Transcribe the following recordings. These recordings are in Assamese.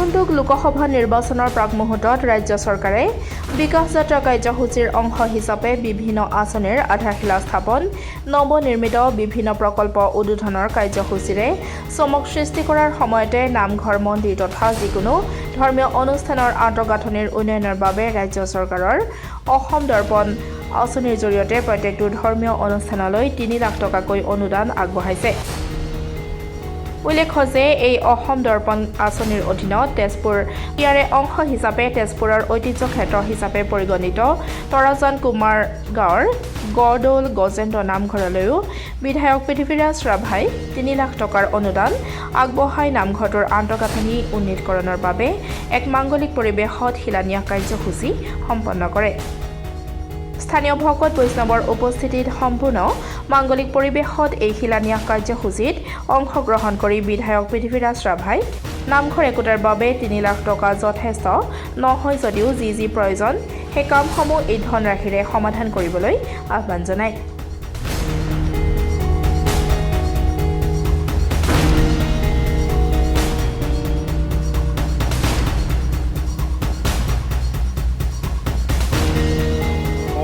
আগন্তুক লোকসভা নিৰ্বাচনৰ প্ৰাক মুহূৰ্তত ৰাজ্য চৰকাৰে বিকাশ যাত্ৰা কাৰ্যসূচীৰ অংশ হিচাপে বিভিন্ন আঁচনিৰ আধাৰশিলা স্থাপন, নৱনিৰ্মিত বিভিন্ন প্ৰকল্প উদ্বোধনৰ কাৰ্যসূচীৰে চমক সৃষ্টি কৰাৰ সময়তে নামঘৰ, মন্দিৰ তথা যিকোনো ধৰ্মীয় অনুষ্ঠানৰ আন্তঃগাঁথনিৰ উন্নয়নৰ বাবে ৰাজ্য চৰকাৰৰ অসম দৰ্পণ আঁচনিৰ জৰিয়তে প্ৰত্যেকটো ধৰ্মীয় অনুষ্ঠানলৈ ৩ লাখ টকাকৈ অনুদান আগবঢ়াইছে। উল্লেখ্য যে এই অসম দৰ্পণ আঁচনিৰ অধীনত তেজপুৰ ইয়াৰে অংশ হিচাপে তেজপুৰৰ ঐতিহ্য ক্ষেত্ৰ হিচাপে পৰিগণিত তৰাজান কুমাৰ গাঁৱৰ গড়দৌল গজেন্দ্ৰ নামঘৰলৈও বিধায়ক পৃথ্বীৰাজ ৰাভাই ৩ লাখ টকাৰ অনুদান আগবঢ়াই নামঘৰটোৰ আন্তঃগাঁথনি উন্নীতকৰণৰ বাবে এক মাংগলিক পৰিৱেশত শিলান্যাস কাৰ্যসূচী সম্পন্ন কৰে। স্থানীয় ভকত বৈষ্ণৱৰ উপস্থিতিত সম্পূৰ্ণ মাংগলিক পৰিৱেশত এই শিলান্যাস কাৰ্যসূচীত অংশগ্ৰহণ কৰি বিধায়ক পৃথ্বীৰাজ ৰাভাই নামঘৰ একোটাৰ বাবে ৩ লাখ টকা যথেষ্ট নহয় যদিও যি প্ৰয়োজন সেই কামসমূহ এই ধনৰাশিৰে সমাধান কৰিবলৈ আহ্বান জনায়।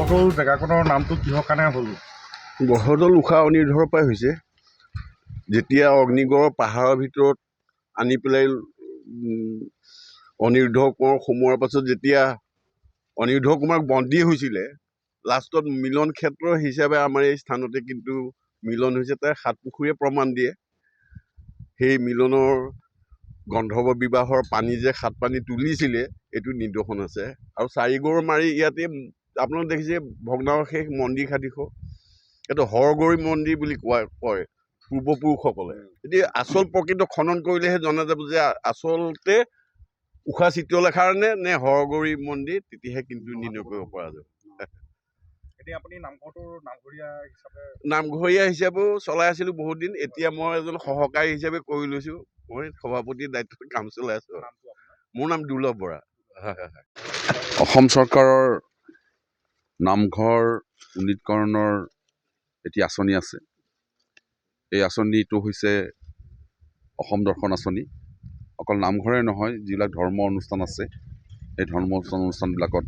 গড়দৌল জেগাকণৰ নামটো কিহৰ কাৰণে হ'ল? গড়দৌল উষা অনিৰুদ্ধৰ পৰাই হৈছে। যেতিয়া অগ্নিগড় পাহাৰৰ ভিতৰত আনি পেলাই অনিৰুদ্ধ কোঁৱৰক সোমোৱাৰ পাছত যেতিয়া অনিৰুদ্ধ কুমাৰক বন্দী হৈছিলে, লাষ্টত মিলন ক্ষেত্ৰ হিচাপে আমাৰ এই স্থানতে কিন্তু মিলন হৈছে, তাৰ 7 পুখুৰীয়ে প্ৰমাণ দিয়ে। সেই মিলনৰ গন্ধৰ্ব বিবাহৰ পানী যে 7 পানী তুলিছিলে এইটো নিদৰ্শন আছে। আৰু 4 গড় মাৰি ইয়াতে আপোনালোকে দেখিছে ভগ্নাৱশেষ মন্দিৰ সাদৃশ্য, এইটো হৰগৌৰী মন্দিৰ বুলি কয় পূৰ্বপুৰুষসকলে। এতিয়া আচল প্ৰকৃত খনন কৰিলেহে জনা যাব যে আচলতে উষা চিত্ৰলেখাৰ নে হৰগৌৰী মন্দিৰ, তেতিয়াহে কিন্তু নিৰ্ণয় কৰিব পৰা যাব। এতিয়া আপুনি নামঘৰটোৰ নামঘৰীয়া হিচাপেও চলাই আছিলোঁ বহুত দিন। এতিয়া মই এজন সহকাৰী হিচাপে কৰি লৈছোঁ। মই সভাপতিৰ দায়িত্বত কাম চলাই আছোঁ। মোৰ নাম দুৰ্লভ বৰা। অসম চৰকাৰৰ নামঘৰ উন্নীতকৰণৰ এটি আঁচনি আছে। এই আঁচনিটো হৈছে অসম দৰ্শন আঁচনি। অকল নামঘৰে নহয়, যিবিলাক ধৰ্ম অনুষ্ঠান আছে এই ধৰ্ম অনুষ্ঠানবিলাকত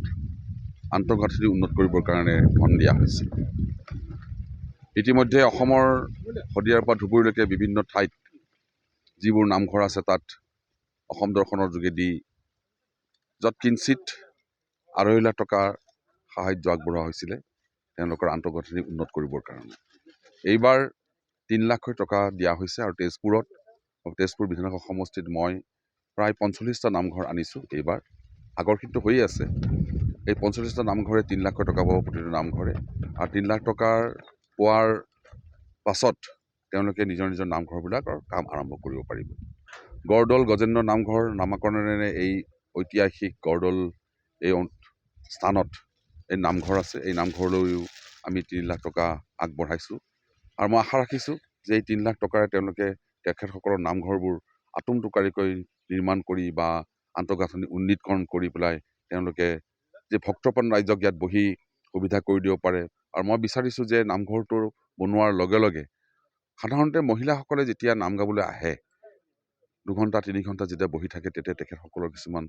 আন্তঃগাঁথনি উন্নত কৰিবৰ কাৰণে ধন দিয়া হৈছে। ইতিমধ্যে অসমৰ শদিয়াৰ পৰা ধুবুৰীলৈকে বিভিন্ন ঠাইত যিবোৰ নামঘৰ আছে তাত অসম দৰ্শনৰ যোগেদি যৎকিঞ্চিত 2.5 লাখ টকাৰ সাহায্য আগবঢ়োৱা হৈছিলে তেওঁলোকৰ আন্তঃগাঁথনি উন্নত কৰিবৰ কাৰণে। এইবাৰ 3 লাখ টকা দিয়া হৈছে। আৰু তেজপুৰ বিধানসভা সমষ্টিত মই প্ৰায় 45টা নামঘৰ আনিছোঁ এইবাৰ। আগৰ কিন্তু হৈয়ে আছে। এই 45টা নামঘৰে 3 লাখ টকা পাব প্ৰতিটো নামঘৰে। আৰু 3 লাখ টকাৰ পোৱাৰ পাছত তেওঁলোকে নিজৰ নামঘৰবিলাকৰ কাম আৰম্ভ কৰিব পাৰিব। গড়দৌল গজেন্দ্ৰ নামঘৰ নামাকৰণেৰে এই ঐতিহাসিক গড়দৌল এই স্থানত এই নামঘৰ আছে। এই নামঘৰলৈও আমি 3 লাখ টকা আগবঢ়াইছোঁ। আৰু মই আশা ৰাখিছোঁ যে এই 3 লাখ টকাৰে তেওঁলোকে তেখেতসকলৰ নামঘৰবোৰ আটোমটোকাৰিকৈ নিৰ্মাণ কৰি বা আন্তঃগাঁথনি উন্নীতকৰণ কৰি পেলাই তেওঁলোকে যে ভক্তপ্ৰাণ ৰাইজক ইয়াত বহি সুবিধা কৰি দিব পাৰে। আৰু মই বিচাৰিছোঁ যে নামঘৰটো বনোৱাৰ লগে লগে সাধাৰণতে মহিলাসকলে যেতিয়া নাম গাবলৈ আহে 2 ঘণ্টা 3 ঘণ্টা যেতিয়া বহি থাকে, তেতিয়া তেখেতসকলৰ কিছুমান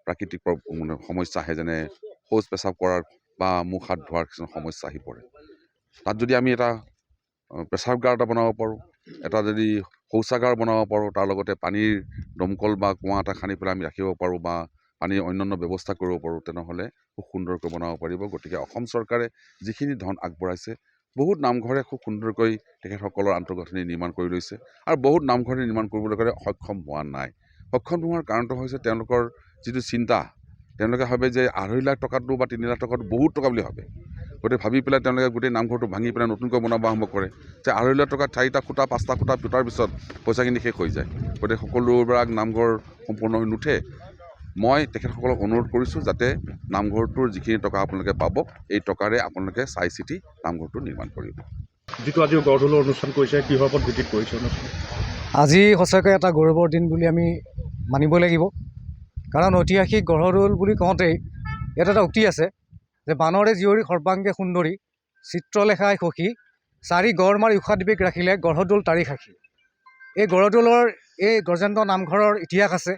প্ৰাকৃতিক সমস্যা আহে, যেনে শৌচ পেচাব কৰাৰ বা মুখ হাত ধোৱাৰ কিছুমান সমস্যা আহি পৰে। তাত যদি আমি এটা পেচাবগাৰ এটা বনাব পাৰোঁ, এটা যদি শৌচাগাৰ বনাব পাৰোঁ, তাৰ লগতে পানীৰ দমকল বা কুঁৱা এটা খান্দি পেলাই আমি ৰাখিব পাৰোঁ বা পানীৰ অন্যান্য ব্যৱস্থা কৰিব পাৰোঁ, তেনেহ'লে খুব সুন্দৰকৈ বনাব পাৰিব। গতিকে অসম চৰকাৰে যিখিনি ধন আগবঢ়াইছে, বহুত নামঘৰে খুব সুন্দৰকৈ তেখেতসকলৰ আন্তঃগাঁথনি নিৰ্মাণ কৰি লৈছে। আৰু বহুত নামঘৰে নিৰ্মাণ কৰিবলৈ সক্ষম হোৱা নাই। সক্ষম নোহোৱাৰ কাৰণটো হৈছে তেওঁলোকৰ যিটো চিন্তা, তেওঁলোকে ভাবে যে 2.5 লাখ টকাটো বা 3 লাখ টকাটো বহুত টকা বুলি ভাবে। গতিকে ভাবি পেলাই তেওঁলোকে গোটেই নামঘৰটো ভাঙি পেলাই নতুনকৈ বনাব আৰম্ভ কৰে। যে 2.5 লাখ টকাত 4টা খুঁটা 5টা খুঁটা পোতাৰ পিছত পইচাখিনি শেষ হৈ যায়। গতিকে সকলোবিলাক নামঘৰ সম্পূৰ্ণ হৈ নুঠে। মই তেখেতসকলক অনুৰোধ কৰিছোঁ যাতে নামঘৰটোৰ যিখিনি টকা আপোনালোকে পাব, এই টকাৰে আপোনালোকে চাই চিতি নামঘৰটো নিৰ্মাণ কৰিব। যিটো আজি গড়দৌলৰ অনুষ্ঠান কৰিছে, কিহৰ ওপৰত ভিত্তিত কৰিছে অনুষ্ঠান? আজি সঁচাকৈ এটা গৌৰৱৰ দিন বুলি আমি মানিব লাগিব। কাৰণ ঐতিহাসিক গড়দৌল বুলি কওঁতেই ইয়াত এটা উক্তি আছে যে বানৰে জীয়ৰী সৰ্বাংগে সুন্দৰী, চিত্ৰলেখাই সখী, 4 গড় মাৰি উষাদ্বীপক ৰাখিলে গড়দৌল তাৰি সাক্ষী। এই গড়দৌলৰ এই গজেন্দ্ৰ নামঘৰৰ ইতিহাস আছে।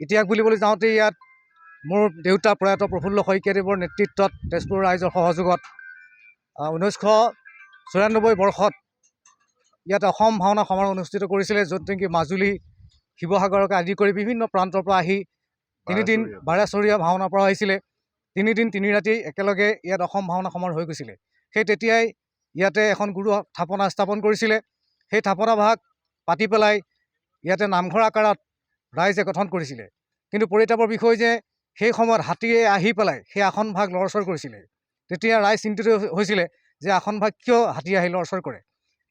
ইতিহাস বুলিবলৈ যাওঁতে ইয়াত মোৰ দেউতা প্ৰয়াত প্ৰফুল্ল শইকীয়াদেৱৰ নেতৃত্বত তেজপুৰ ৰাইজৰ সহযোগত 1994 বৰ্ষত ইয়াত অসম ভাওনা সমাৰোহ অনুষ্ঠিত কৰিছিলে, য'ত নেকি মাজুলী শিৱসাগৰকে আদি কৰি বিভিন্ন প্ৰান্তৰ পৰা আহি 3 দিন বাৰেচৰীয়া ভাওনাৰ পৰা আহিছিলে। 3 দিন 3 ৰাতি একেলগে ইয়াত অসম ভাওনা সমাৰোহ হৈ গৈছিলে। সেই তেতিয়াই ইয়াতে এখন গুৰু থাপনা স্থাপন কৰিছিলে। সেই থাপনা ভাগ পাতি পেলাই ইয়াতে নামঘৰ আকাৰত ৰাইজে গঠন কৰিছিলে। কিন্তু পৰিতাপৰ বিষয় যে সেই সময়ত হাতীয়ে আহি পেলাই সেই আসন ভাগ লৰচৰ কৰিছিলে। তেতিয়া ৰাইজ চিন্তিত হৈছিলে যে আসন ভাগ কিয় হাতী আহি লৰচৰ কৰে।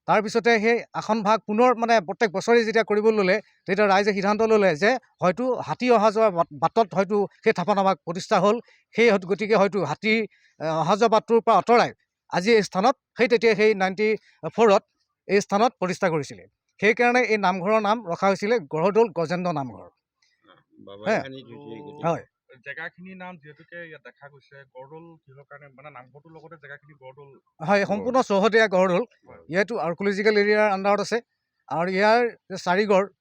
তাৰপিছতে সেই আসন ভাগ পুনৰ প্ৰত্যেক বছৰে যেতিয়া কৰিব ল'লে, তেতিয়া ৰাইজে সিদ্ধান্ত ল'লে যে হয়তো হাতী অহা যোৱা বাটত হয়তো সেই থাপনা ভাগ প্ৰতিষ্ঠা হ'ল। সেই গতিকে হয়তো হাতী অহা যোৱা বাটটোৰ পৰা আঁতৰাই আজি এই স্থানত তেতিয়া সেই 94ত এই স্থানত প্ৰতিষ্ঠা কৰিছিলে। সেইকাৰণে এই নামঘৰৰ নাম ৰখা হৈছিলে গঢ়দৌল গজেন্দ্ৰ নামঘৰ। হয়, জেগাখিনিৰ নাম যিহেতুকে ইয়াত দেখা গৈছে, গড়দৌল কিহৰ কাৰণে নামঘৰটোৰ লগতে জেগাখিনি গড়দৌল? হয়, সম্পূৰ্ণ চৌহদীয়া গড়দৌল। ইয়াতো আৰ্কলজিকেল এৰিয়াৰ আণ্ডাৰত আছে। আৰু ইয়াৰ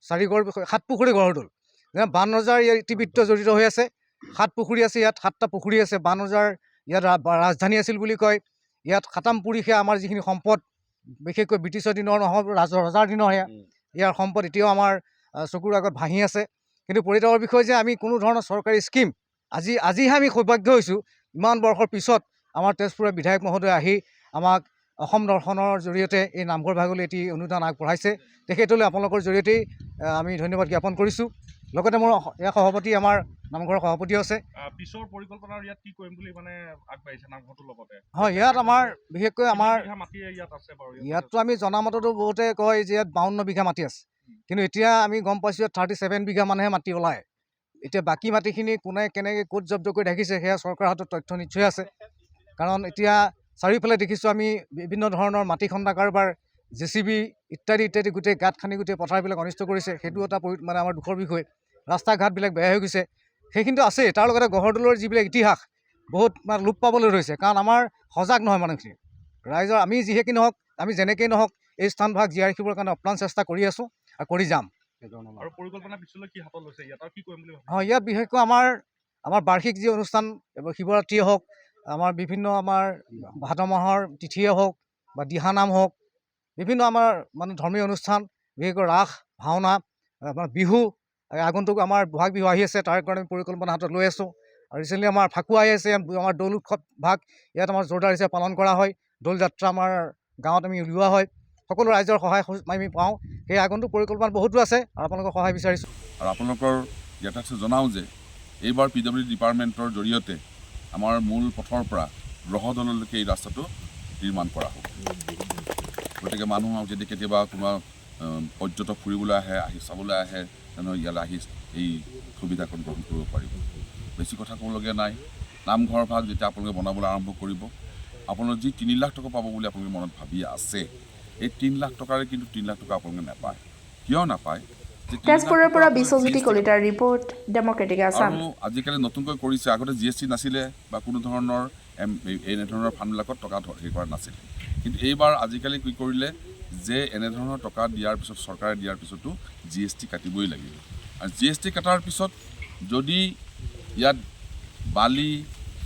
চাৰিগড় বিষয়ে 7 পুখুৰী গড়দৌল। যেনে বানৰজাৰ ইয়াৰ ইতিবৃত্ত জড়িত হৈ আছে। 7 পুখুৰী আছে, ইয়াত 7টা পুখুৰী আছে। বানৰজাৰ ইয়াত ৰাজধানী আছিল বুলি কয়। ইয়াত খাতামপুৰী সেয়া আমাৰ যিখিনি সম্পদ, বিশেষকৈ ব্ৰিটিছৰ দিনৰ নহয়, ৰজাৰ দিনৰ সেয়া ইয়াৰ সম্পদ এতিয়াও আমাৰ চকুৰ আগত ভাহি আছে। কিন্তু পৰিতাপৰ বিষয় যে আমি কোনো ধৰণৰ চৰকাৰী স্কিম আজিহে আমি সৌভাগ্য হৈছোঁ, ইমান বৰ্ষৰ পিছত আমাৰ তেজপুৰৰ বিধায়ক মহোদয় আহি আমাক অসম দৰ্শনৰ জৰিয়তে এই নামঘৰ ভাগলৈ এটি অনুদান আগবঢ়াইছে। তেখেতলৈ আপোনালোকৰ জৰিয়তেই আমি ধন্যবাদ জ্ঞাপন কৰিছোঁ। লগতে মোৰ ইয়াৰ সভাপতি, আমাৰ নামঘৰৰ সভাপতি আছে। পিছৰ পৰিকল্পনাৰ ইয়াত কি কৰিম বুলি আগবাঢ়িছে নামঘৰটোৰ লগতে? হয়, ইয়াত আমাৰ বিশেষকৈ আমাৰ মাটি ইয়াত আছে বাৰু? ইয়াততো আমি জনামতেতো বহুতে কয় যে ইয়াত 52 বিঘা মাটি আছে। কিন্তু এতিয়া আমি গম পাইছোঁ ইয়াত 37 বিঘা মানহে মাটি ওলায়। এতিয়া বাকী মাটিখিনি কোনে কেনেকৈ ক'ত জব্দ কৰি ৰাখিছে সেয়া চৰকাৰৰ হাতত তথ্য নিশ্চয় আছে। কাৰণ এতিয়া চাৰিওফালে দেখিছোঁ আমি বিভিন্ন ধৰণৰ মাটি খন্দা কাৰবাৰ, JCB ইত্যাদি গোটেই গাঁত খান্দি গোটেই পথাৰবিলাক অনিষ্ট কৰিছে। সেইটো এটা আমাৰ দুখৰ বিষয়। ৰাস্তা ঘাটবিলাক বেয়া হৈ গৈছে, সেইখিনিতো আছেই। তাৰ লগতে গঢ়দৌলৰ যিবিলাক ইতিহাস বহুত লোপ পাবলৈ ধৰিছে। কাৰণ আমাৰ সজাগ নহয় মানুহখিনি। ৰাইজৰ আমি যিহেকি নহওক, আমি যেনেকেই নহওক এই স্থানভাগ জীয়াই ৰাখিবৰ কাৰণে অপ্ৰাণ চেষ্টা কৰি আছোঁ আৰু কৰি যাম। আৰু পৰিকল্পনা পিছলৈ কি হাতত লৈছে ইয়াত আৰু কি কৰিম বুলি ভাবিছে? হয়, ইয়াত বিশেষকৈ আমাৰ বাৰ্ষিক যি অনুষ্ঠান, শিৱৰাত্ৰিয়ে হওক, আমাৰ বিভিন্ন ভাদ মাহৰ তিথিয়ে হওক বা দিহানাম হওক, বিভিন্ন আমাৰ ধৰ্মীয় অনুষ্ঠান, বিশেষকৈ ৰাস, ভাওনা, বিহু, আগন্তুক আমাৰ বহাগ বিহু আহি আছে। তাৰ কাৰণে পৰিকল্পনা হাতত লৈ আছোঁ। আৰু ৰিচেণ্টলি আমাৰ ফাকুৱা আহি আছে, আমাৰ দৌল উৎসৱ ভাগ ইয়াত আমাৰ জোৰদাৰ হিচাপে পালন কৰা হয়। দৌল যাত্ৰা আমাৰ গাঁৱত আমি উলিওৱা হয়। সকলো ৰাইজৰ সহায় আমি পাওঁ। সেই আগন্তুক পৰিকল্পনা বহুতো আছে আৰু আপোনালোকৰ সহায় বিচাৰিছোঁ। আৰু আপোনালোকৰ ইয়াতে জনাওঁ যে এইবাৰ PWD ডিপাৰ্টমেণ্টৰ জৰিয়তে আমাৰ মূল পথৰ পৰা গ্ৰহদৌললৈকে এই ৰাস্তাটো নিৰ্মাণ কৰা হ'ব। গতিকে মানুহক যদি কেতিয়াবা কোনোবা পৰ্যটক ফুৰিবলৈ আহি চাবলৈ আহে, তেনেহ'লে ইয়ালৈ আহি এই সুবিধাকণ গ্ৰহণ কৰিব পাৰিব। বেছি কথা ক'বলগীয়া নাই। নামঘৰ ভাগ যেতিয়া আপোনালোকে বনাবলৈ আৰম্ভ কৰিব, আপোনালোকে যি 3 লাখ টকা পাব বুলি আপোনালোকে মনত ভাবি আছে, এই 3 লাখ টকাৰে কিন্তু 3 লাখ টকা আপোনালোকে নাপায়। কিয় নাপায়? তেজপুৰৰ পৰা বিশ্বজ্যোতি কলিতাৰ ৰিপৰ্ট, ডেমক্ৰেটিক আছাম। আৰু আজিকালি নতুনকৈ কৰিছে, আগতে GST নাছিলে বা কোনো ধৰণৰ এনেধৰণৰ ফাণ্ডবিলাকত টকা হেৰি কৰা নাছিল। কিন্তু এইবাৰ আজিকালি কি কৰিলে যে এনেধৰণৰ টকা দিয়াৰ পিছত, চৰকাৰে দিয়াৰ পিছতো GST কাটিবই লাগিব। আৰু GST কটাৰ পিছত যদি ইয়াত বালি,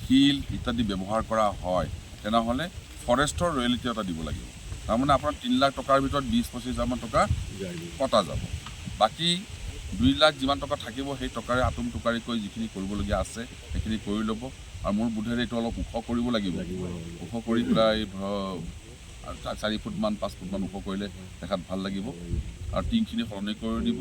শিল ইত্যাদি ব্যৱহাৰ কৰা হয়, তেনেহ'লে ফৰেষ্টৰ ৰয়েলিটি এটা দিব লাগিব। তাৰমানে আপোনাৰ 3 লাখ টকাৰ ভিতৰত 20-25 হাজাৰমান টকা কটা যাব। বাকী 2 লাখ যিমান টকা থাকিব, সেই টকাৰে আটোম টোকাৰিকৈ যিখিনি কৰিবলগীয়া আছে সেইখিনি কৰি ল'ব। আৰু মোৰ বোধেৰে এইটো অলপ ওখ কৰিব লাগিব। ওখ কৰি পেলাই 4 ফুটমান 5 ফুটমান ওখ কৰিলে দেখাত ভাল লাগিব। আৰু টিংখিনি সলনি কৰি দিব।